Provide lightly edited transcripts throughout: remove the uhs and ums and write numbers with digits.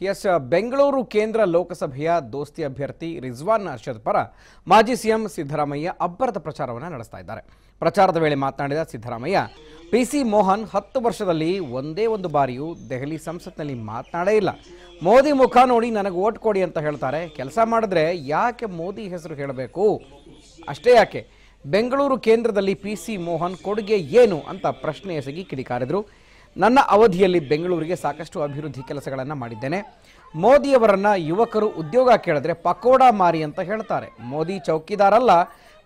S Bengaluru ಕೇಂದ್ರ ಲೋಕಸಭೆಯ ದೋಸ್ತಿ ಅಭ್ಯರ್ಥಿ ರಿಜ್ವಾನ್ ಅರ್ಷದ್ ಪರ ಮಾಜಿ ಸಿಎಂ ಸಿದ್ದರಾಮಯ್ಯ ಅಬ್ಬರದ ಪ್ರಚಾರವನ್ನು ನಡೆಸ್ತಾ ಇದ್ದಾರೆ. ಪ್ರಚಾರದ ವೇಳೆ ಮಾತನಾಡಿದ ಸಿದ್ದರಾಮಯ್ಯ, ಪಿಸಿ ಮೋಹನ್ 10 ವರ್ಷದಲ್ಲಿ ಒಂದೇ ಒಂದು ಬಾರಿಯೂ ದೆಹಲಿ ಸಂಸತ್ನಲ್ಲಿ ಮಾತನಾಡೇ ಇಲ್ಲ. ಮೋದಿ ಮುಖ ನೋಡಿ ನನಗೆ ವೋಟ್ ಕೊಡಿ ಅಂತ ಹೇಳ್ತಾರೆ. ಕೆಲಸ ಮಾಡಿದ್ರೆ ಯಾಕೆ ಮೋದಿ ಹೆಸರು ಹೇಳಬೇಕು? ಅಷ್ಟೇ ಯಾಕೆ ಬೆಂಗಳೂರು ಕೇಂದ್ರದಲ್ಲಿ ಪಿಸಿ ಮೋಹನ್ ಕೊಡುಗೆ ಏನು ಅಂತ ಪ್ರಶ್ನೆ ಎಸಗಿ ಕಿಡಿಕಾರಿದರು. ನನ್ನ ಅವಧಿಯಲ್ಲಿ ಬೆಂಗಳೂರಿಗೆ ಸಾಕಷ್ಟು ಅಭಿವೃದ್ಧಿ ಕೆಲಸಗಳನ್ನು ಮಾಡಿದ್ದೇನೆ. ಮೋದಿಯವರನ್ನ ಯುವಕರು ಉದ್ಯೋಗ ಕೇಳಿದ್ರೆ ಪಕೋಡಾ ಮಾರಿ ಅಂತ ಹೇಳ್ತಾರೆ. ಮೋದಿ ಚೌಕಿದಾರಲ್ಲ,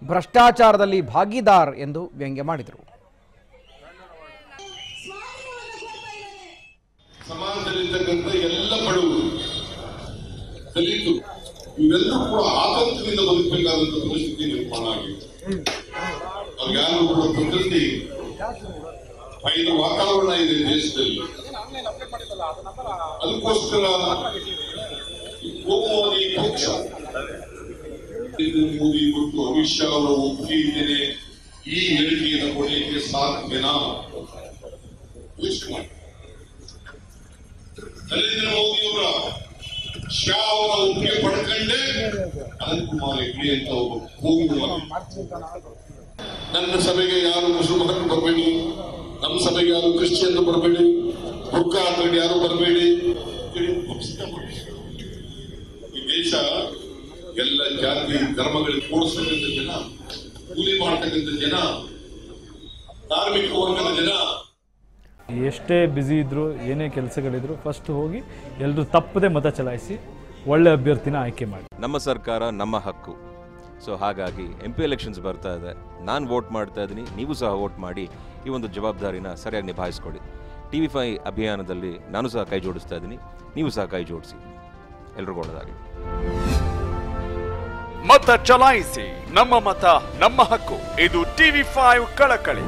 ಭ್ರಷ್ಟಾಚಾರದಲ್ಲಿ ಭಾಗಿದಾರ್ ಎಂದು ವ್ಯಂಗ್ಯ ಮಾಡಿದರು. ಸಮಾಜದಲ್ಲಿರ್ತಕ್ಕಂಥ ಎಲ್ಲ ಬಡವರು, ದಲಿತರು ಇವೆಲ್ಲರೂ ಕೂಡ ಆತಂಕದಿಂದ ಬದುಕಬೇಕಾದಂತ ಪರಿಸ್ಥಿತಿ ನಿರ್ಮಾಣ ಆಗಿದೆ. ಯಾರು ಕೂಡ ಪ್ರಕೃತಿ ಐದು ವಾತಾವರಣ ಇದೆ ದೇಶದಲ್ಲಿ. ಅದಕ್ಕೋಸ್ಕರ ಮೋದಿ ಪಕ್ಷ ಮೋದಿ ಮತ್ತು ಅಮಿತ್ ಶಾ ಅವರ ಒಪ್ಪಿಗೆ ಈ ಹೇಳಿಕೆಯನ್ನು ಕೊಡಲಿಕ್ಕೆ ಸಾಧ್ಯನಾ? ಯೋಚನೆ ಮಾಡಿ. ನರೇಂದ್ರ ಮೋದಿ ಅವರ ಶಾ ಅವರ ಒಪ್ಪಿಗೆ ಪಡ್ಕೊಂಡೆ ಅನಂತಕುಮಾರ್ ಹೆಗ್ಡೆ ಅಂತ ಒಬ್ಬ ಹೋಗುವ ನನ್ನ ಸಭೆಗೆ ಯಾರು ಮುಸಲ್ಮಾನರು ಬರಬೇಡಿ, ನಮ್ಮ ಸಭೆಗೆ ಯಾರು ಕ್ರಿಶ್ಚಿಯನ್ ಬರಬೇಡಿ, ಬುರ್ಕ ಹಾಕೊಂಡು ಯಾರು ಬರಬೇಡಿ. ಈ ದೇಶ ಎಲ್ಲ ಜಾತಿ ಧರ್ಮಗಳಿಗೆ ಕೂಡಿಸ್ತಕ್ಕಂಥ ಜನ, ಕೂಲಿ ಮಾಡ್ತಕ್ಕಂಥ ಜನ, ಧಾರ್ಮಿಕ ವರ್ಗದ ಜನ. ಎಷ್ಟೇ ಬ್ಯುಸಿ ಇದ್ರು, ಏನೇ ಕೆಲಸಗಳಿದ್ರು, ಫಸ್ಟ್ ಹೋಗಿ ಎಲ್ಲರೂ ತಪ್ಪದೆ ಮತ ಚಲಾಯಿಸಿ ಒಳ್ಳೆ ಅಭ್ಯರ್ಥಿನ ಆಯ್ಕೆ ಮಾಡಿ. ನಮ್ಮ ಸರ್ಕಾರ ನಮ್ಮ ಹಕ್ಕು. ಸೊ ಹಾಗಾಗಿ MP ಎಲೆಕ್ಷನ್ಸ್ ಬರ್ತಾ ಇದೆ. ನಾನು ವೋಟ್ ಮಾಡ್ತಾ ಇದ್ದೀನಿ, ನೀವು ಸಹ ವೋಟ್ ಮಾಡಿ ಈ ಒಂದು ಜವಾಬ್ದಾರಿನ ಸರಿಯಾಗಿ ನಿಭಾಯಿಸ್ಕೊಡಿ. TV5 ಅಭಿಯಾನದಲ್ಲಿ ನಾನು ಸಹ ಕೈ ಜೋಡಿಸ್ತಾ ಇದ್ದೀನಿ, ನೀವು ಸಹ ಕೈ ಜೋಡಿಸಿ. ಎಲ್ರಿಗೂ ಒಳ್ಳೆಯದಾಗಿ. ಮತ ಚಲಾಯಿಸಿ, ನಮ್ಮ ಮತ ನಮ್ಮ ಹಕ್ಕು. ಇದು TV5 ಕಳಕಳಿ.